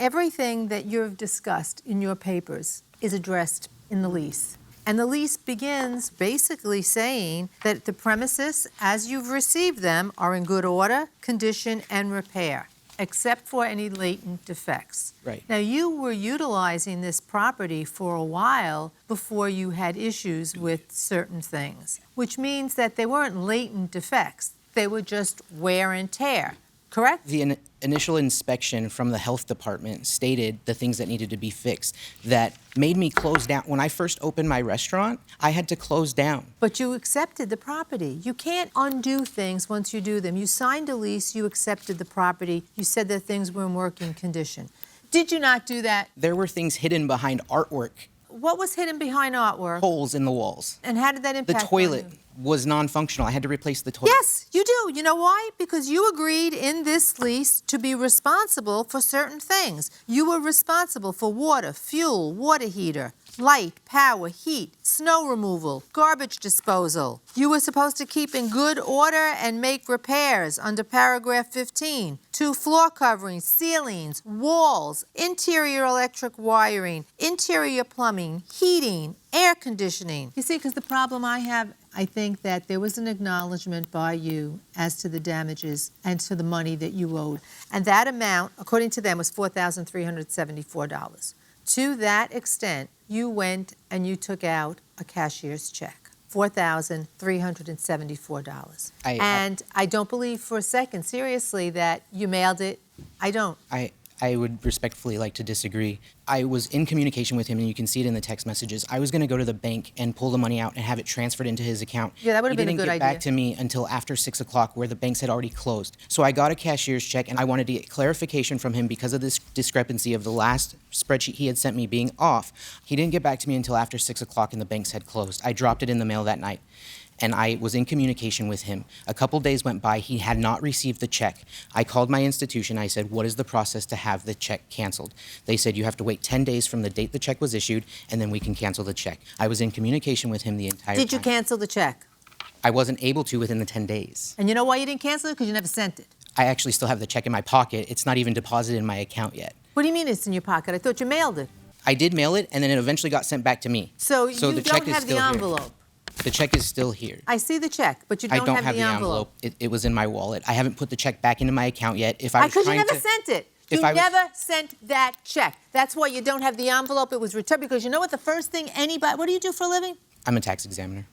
everything that you've discussed in your papers is addressed in the lease. And the lease begins basically saying that the premises, as you've received them, are in good order, condition, and repair, except for any latent defects. Right. Now, you were utilizing this property for a while before you had issues with certain things, which means that they weren't latent defects. They were just wear and tear, correct? The initial inspection from the health department stated the things that needed to be fixed that made me close down. When I first opened my restaurant, I had to close down. But you accepted the property. You can't undo things once you do them. You signed a lease, you accepted the property, you said that things were in working condition. Did you not do that? There were things hidden behind artwork. What was hidden behind artwork? Holes in the walls. And how did that impact The toilet on you? was non-functional. I had to replace the toilet. Yes, you do. You know why? Because you agreed in this lease to be responsible for certain things. You were responsible for water, fuel, water heater, light, power, heat, snow removal, garbage disposal. You were supposed to keep in good order and make repairs under paragraph 15 to floor coverings, ceilings, walls, interior electric wiring, interior plumbing, heating, air conditioning. You see, because the problem I have, I think that there was an acknowledgement by you as to the damages and to the money that you owed. And that amount, according to them, was $4,374. To that extent, you went and you took out a cashier's check, $4,374. And I don't believe for a second, seriously, that you mailed it. I don't. I would respectfully like to disagree. I was in communication with him, and you can see it in the text messages. I was going to go to the bank and pull the money out and have it transferred into his account. Yeah, that would have been a good idea. He didn't get back to me until after 6 o'clock, where the banks had already closed. So I got a cashier's check, and I wanted to get clarification from him because of this discrepancy of the last spreadsheet he had sent me being off. He didn't get back to me until after 6 o'clock, and the banks had closed. I dropped it in the mail that night, and I was in communication with him. A couple days went by. He had not received the check. I called my institution. I said, what is the process to have the check canceled? They said, you have to wait 10 days from the date the check was issued, and then we can cancel the check. I was in communication with him the entire time. Did you cancel the check? I wasn't able to within the 10 days. And you know why you didn't cancel it? Because you never sent it. I actually still have the check in my pocket. It's not even deposited in my account yet. What do you mean it's in your pocket? I thought you mailed it. I did mail it, and then it eventually got sent back to me. So you the check don't is have the still here. envelope. The check is still here. I see the check, but you I don't don't have the envelope. It was in my wallet. I haven't put the check back into my account yet. If I was Because you trying never to, sent it. if You I was- never sent that check. That's why you don't have the envelope. It was returned. Because you know what the first thing anybody... What do you do for a living? I'm a tax examiner.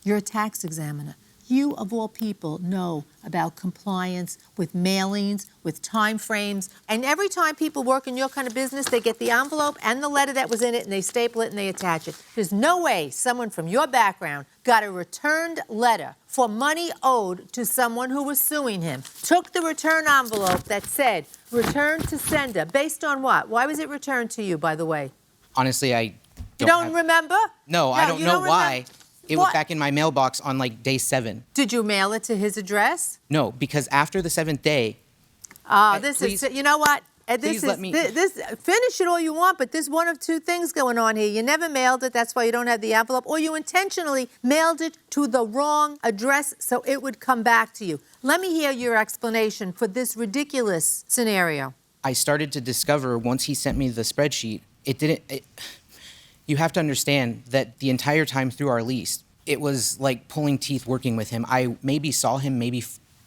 You're a tax examiner. You, of all people, know about compliance with mailings, with time frames. And every time people work in your kind of business, they get the envelope and the letter that was in it, and they staple it and they attach it. There's no way someone from your background got a returned letter for money owed to someone who was suing him, took the return envelope that said, return to sender, based on what? Why was it returned to you, by the way? Honestly, I You don't remember? No, I don't know why. remember. It was back in my mailbox on like day 7. Did you mail it to his address? No, because after the 7th day. You know what? Please let me- Finish it all you want, but there's one of two things going on here. You never mailed it, that's why you don't have the envelope, or you intentionally mailed it to the wrong address so it would come back to you. Let me hear your explanation for this ridiculous scenario. I started to discover once he sent me the spreadsheet, you have to understand that the entire time through our lease, it was like pulling teeth working with him. I maybe saw him maybe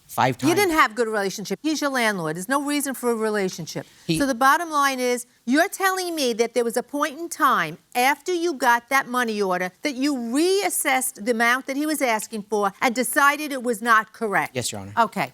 5 times. You didn't have a good relationship. He's your landlord. There's no reason for a relationship. So the bottom line is, you're telling me that there was a point in time after you got that money order that you reassessed the amount that he was asking for and decided it was not correct. Yes, Your Honor. Okay.